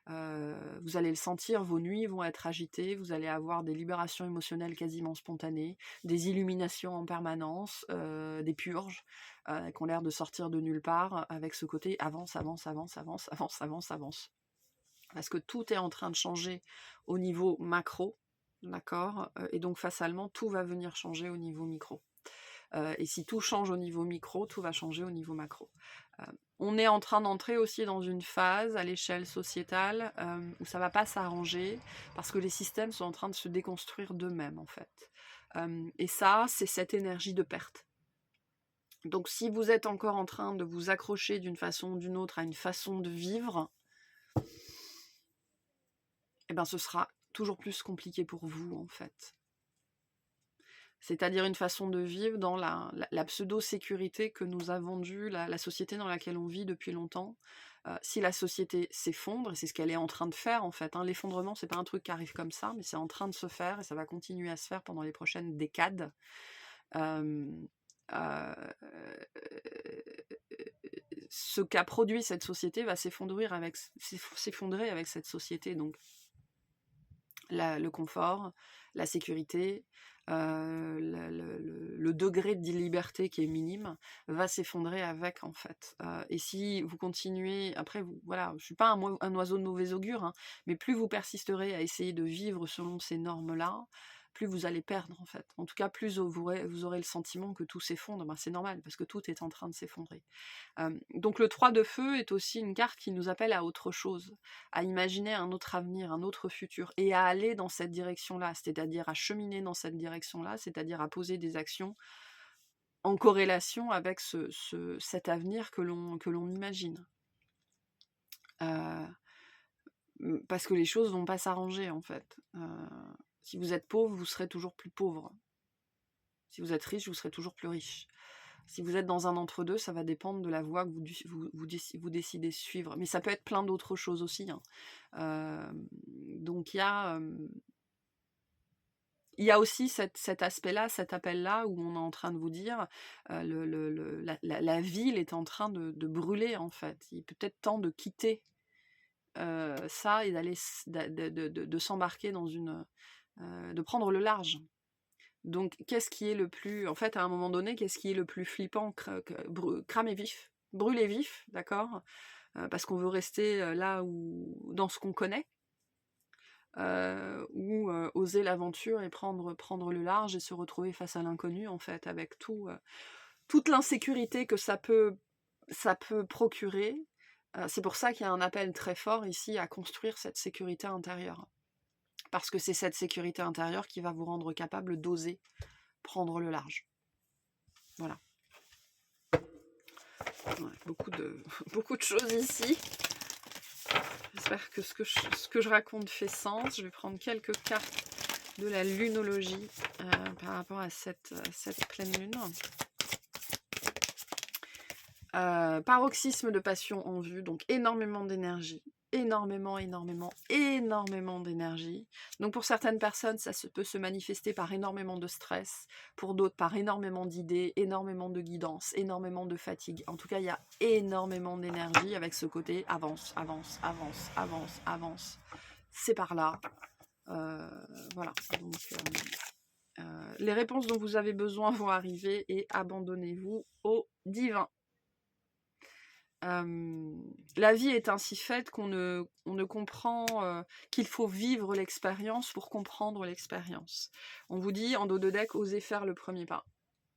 le sentir, vos nuits vont être agitées, vous allez avoir des libérations émotionnelles quasiment spontanées, des illuminations en permanence, des purges qui ont l'air de sortir de nulle part, avec ce côté avance, avance, avance, avance, avance, avance, avance. Parce que tout est en train de changer au niveau macro, d'accord, et donc fatalement, tout va venir changer au niveau micro. Et si tout change au niveau micro, tout va changer au niveau macro. On est en train d'entrer aussi dans une phase à l'échelle sociétale où ça ne va pas s'arranger, parce que les systèmes sont en train de se déconstruire d'eux-mêmes, en fait. Et ça, c'est cette énergie de perte. Donc si vous êtes encore en train de vous accrocher d'une façon ou d'une autre à une façon de vivre, eh ben ce sera toujours plus compliqué pour vous, en fait. C'est-à-dire une façon de vivre dans la pseudo-sécurité que nous a vendue la société dans laquelle on vit depuis longtemps. Si la société s'effondre, et c'est ce qu'elle est en train de faire, en fait, hein, l'effondrement, c'est pas un truc qui arrive comme ça, mais c'est en train de se faire, et ça va continuer à se faire pendant les prochaines décades. Ce qu'a produit cette société va s'effondrer avec cette société. Donc le confort, la sécurité, le degré de liberté qui est minime va s'effondrer avec, en fait. Et si vous continuez, après, voilà, je suis pas un oiseau de mauvais augure, hein, mais plus vous persisterez à essayer de vivre selon ces normes-là, plus vous allez perdre, en fait. En tout cas, plus vous aurez le sentiment que tout s'effondre. Ben, c'est normal, parce que tout est en train de s'effondrer. Donc le 3 de feu est aussi une carte qui nous appelle à autre chose, à imaginer un autre avenir, un autre futur, et à aller dans cette direction-là, c'est-à-dire à cheminer dans cette direction-là, c'est-à-dire à poser des actions en corrélation avec cet avenir que l'on imagine. Parce que les choses vont pas s'arranger, en fait. Si vous êtes pauvre, vous serez toujours plus pauvre. Si vous êtes riche, vous serez toujours plus riche. Si vous êtes dans un entre-deux, ça va dépendre de la voie que vous décidez de suivre. Mais ça peut être plein d'autres choses aussi, hein. Donc il y a aussi cet aspect-là, cet appel-là, où on est en train de vous dire, la ville est en train de brûler, en fait. Il est peut-être temps de quitter ça et d'aller de s'embarquer dans de prendre le large. Donc, qu'est-ce qui est le plus... En fait, à un moment donné, qu'est-ce qui est le plus flippant? Cramer vif, brûler vif, d'accord? Parce qu'on veut rester là où, dans ce qu'on connaît, ou oser l'aventure et prendre le large et se retrouver face à l'inconnu, en fait, avec toute l'insécurité que ça peut procurer. C'est pour ça qu'il y a un appel très fort ici à construire cette sécurité intérieure. Parce que c'est cette sécurité intérieure qui va vous rendre capable d'oser prendre le large. Voilà. Ouais, beaucoup de choses ici. J'espère que ce que je raconte fait sens. Je vais prendre quelques cartes de la lunologie par rapport à cette pleine lune. Paroxysme de passion en vue, donc énormément d'énergie, énormément d'énergie. Donc pour certaines personnes, ça peut se manifester par énormément de stress, pour d'autres par énormément d'idées, énormément de guidance, énormément de fatigue. En tout cas, il y a énormément d'énergie avec ce côté avance, avance, avance, avance, avance. C'est par là. Voilà. Donc, les réponses dont vous avez besoin vont arriver et abandonnez-vous au divin. La vie est ainsi faite qu'on ne comprend qu'il faut vivre l'expérience pour comprendre l'expérience. On vous dit en dos de deck, osez faire le premier pas.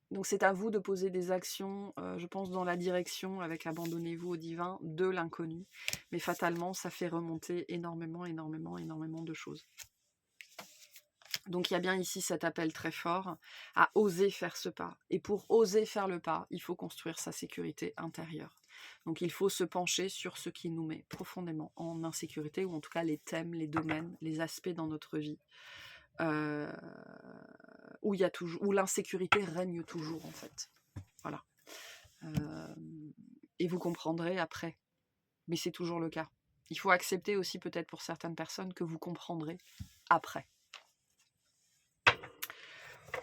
Donc c'est à vous de poser des actions, je pense, dans la direction, avec abandonnez-vous au divin, de l'inconnu. Mais fatalement, ça fait remonter énormément de choses. Donc il y a bien ici cet appel très fort à oser faire ce pas. Et pour oser faire le pas, il faut construire sa sécurité intérieure. Donc il faut se pencher sur ce qui nous met profondément en insécurité, ou en tout cas les thèmes, les domaines, les aspects dans notre vie où l'insécurité règne toujours, en fait. Voilà. Et vous comprendrez après. Mais c'est toujours le cas. Il faut accepter aussi, peut-être pour certaines personnes, que vous comprendrez après.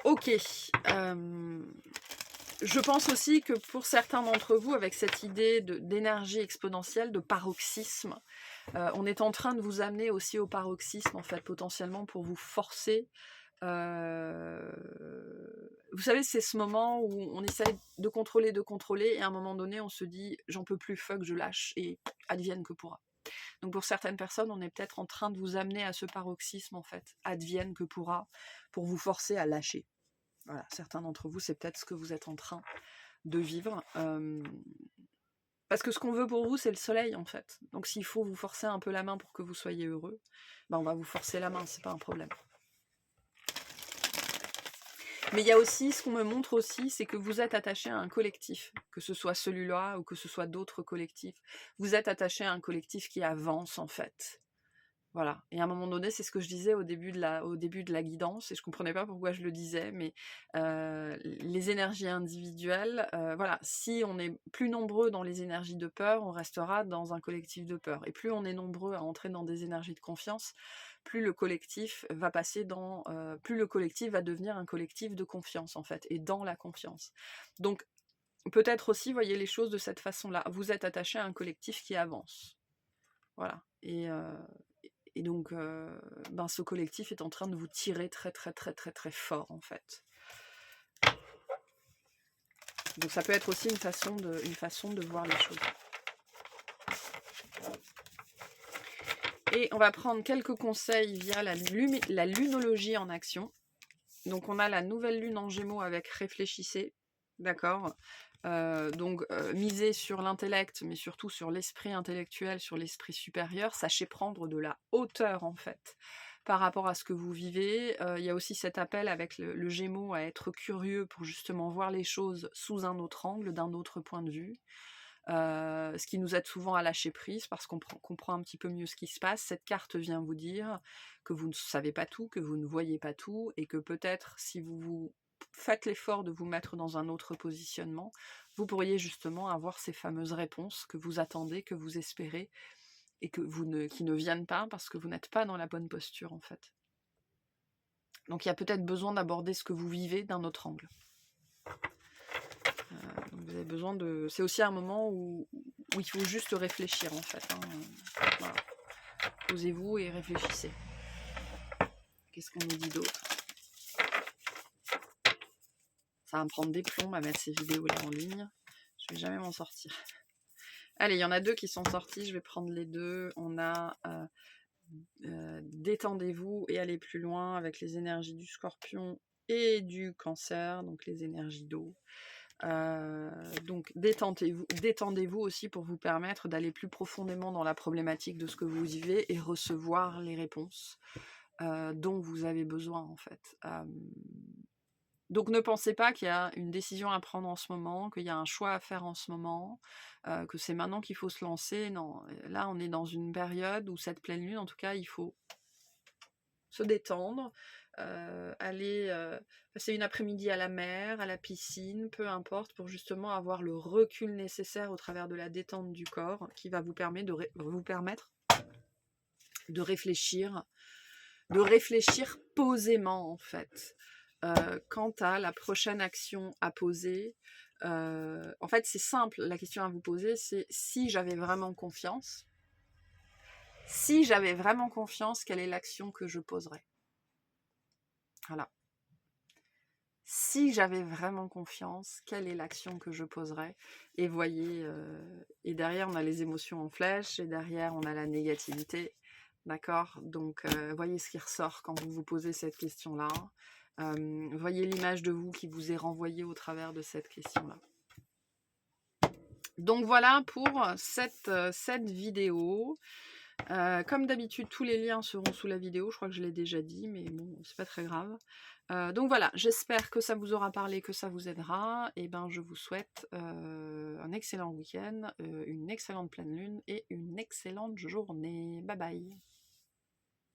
Ok. Je pense aussi que pour certains d'entre vous, avec cette idée d'énergie exponentielle, de paroxysme, on est en train de vous amener aussi au paroxysme, en fait, potentiellement pour vous forcer. Vous savez, c'est ce moment où on essaye de contrôler, et à un moment donné, on se dit « j'en peux plus, fuck, je lâche, et advienne que pourra ». Donc pour certaines personnes, on est peut-être en train de vous amener à ce paroxysme, en fait, advienne que pourra, pour vous forcer à lâcher. Voilà, certains d'entre vous, c'est peut-être ce que vous êtes en train de vivre. Parce que ce qu'on veut pour vous, c'est le soleil, en fait. Donc s'il faut vous forcer un peu la main pour que vous soyez heureux, ben on va vous forcer la main, c'est pas un problème. Mais il y a aussi, ce qu'on me montre aussi, c'est que vous êtes attaché à un collectif, que ce soit celui-là ou que ce soit d'autres collectifs. Vous êtes attaché à un collectif qui avance, en fait. Voilà. Et à un moment donné, c'est ce que je disais au début de la guidance, et je comprenais pas pourquoi je le disais, mais les énergies individuelles, voilà, si on est plus nombreux dans les énergies de peur, on restera dans un collectif de peur. Et plus on est nombreux à entrer dans des énergies de confiance, plus le collectif va plus le collectif va devenir un collectif de confiance, en fait, et dans la confiance. Donc, peut-être aussi, voyez les choses de cette façon-là. Vous êtes attaché à un collectif qui avance. Voilà. Et donc, ce collectif est en train de vous tirer très fort, en fait. Donc ça peut être aussi une façon de voir les choses. Et on va prendre quelques conseils via la lunologie en action. Donc on a la nouvelle lune en Gémeaux avec réfléchissez, d'accord. Misez sur l'intellect, mais surtout sur l'esprit intellectuel, sur l'esprit supérieur. Sachez prendre de la hauteur, en fait, par rapport à ce que vous vivez. Il y a aussi cet appel avec le Gémeaux à être curieux pour justement voir les choses sous un autre angle, d'un autre point de vue. Ce qui nous aide souvent à lâcher prise parce qu'on comprend un petit peu mieux ce qui se passe. Cette carte vient vous dire que vous ne savez pas tout, que vous ne voyez pas tout, et que peut-être si vous vous faites l'effort de vous mettre dans un autre positionnement, vous pourriez justement avoir ces fameuses réponses que vous attendez, que vous espérez, et qui ne viennent pas parce que vous n'êtes pas dans la bonne posture en fait. Donc il y a peut-être besoin d'aborder ce que vous vivez d'un autre angle. Donc vous avez besoin de... C'est aussi un moment où il faut juste réfléchir en fait. Voilà. Posez-vous et réfléchissez. Qu'est-ce qu'on nous dit d'autre? Ça va me prendre des plombs à mettre ces vidéos-là en ligne. Je vais jamais m'en sortir. Allez, il y en a 2 qui sont sortis. Je vais prendre les 2. On a détendez-vous et allez plus loin avec les énergies du Scorpion et du Cancer, donc les énergies d'eau. Donc détendez-vous aussi pour vous permettre d'aller plus profondément dans la problématique de ce que vous vivez et recevoir les réponses dont vous avez besoin en fait. Donc ne pensez pas qu'il y a une décision à prendre en ce moment, qu'il y a un choix à faire en ce moment, que c'est maintenant qu'il faut se lancer. Non, là on est dans une période où cette pleine lune, en tout cas, il faut se détendre, aller passer une après-midi à la mer, à la piscine, peu importe, pour justement avoir le recul nécessaire au travers de la détente du corps qui va vous permettre de réfléchir posément en fait. Quant à la prochaine action à poser, en fait c'est simple, la question à vous poser c'est si j'avais vraiment confiance, quelle est l'action que je poserais? Voilà. Si j'avais vraiment confiance, quelle est l'action que je poserais? Et voyez, et derrière on a les émotions en flèche, et derrière on a la négativité, d'accord? Donc voyez ce qui ressort quand vous vous posez cette question-là. Voyez l'image de vous qui vous est renvoyée au travers de cette question-là. Donc voilà pour cette vidéo. Comme d'habitude, tous les liens seront sous la vidéo. Je crois que je l'ai déjà dit, mais bon, c'est pas très grave. Donc voilà, j'espère que ça vous aura parlé, que ça vous aidera. Et ben, je vous souhaite un excellent week-end, une excellente pleine lune et une excellente journée. Bye bye.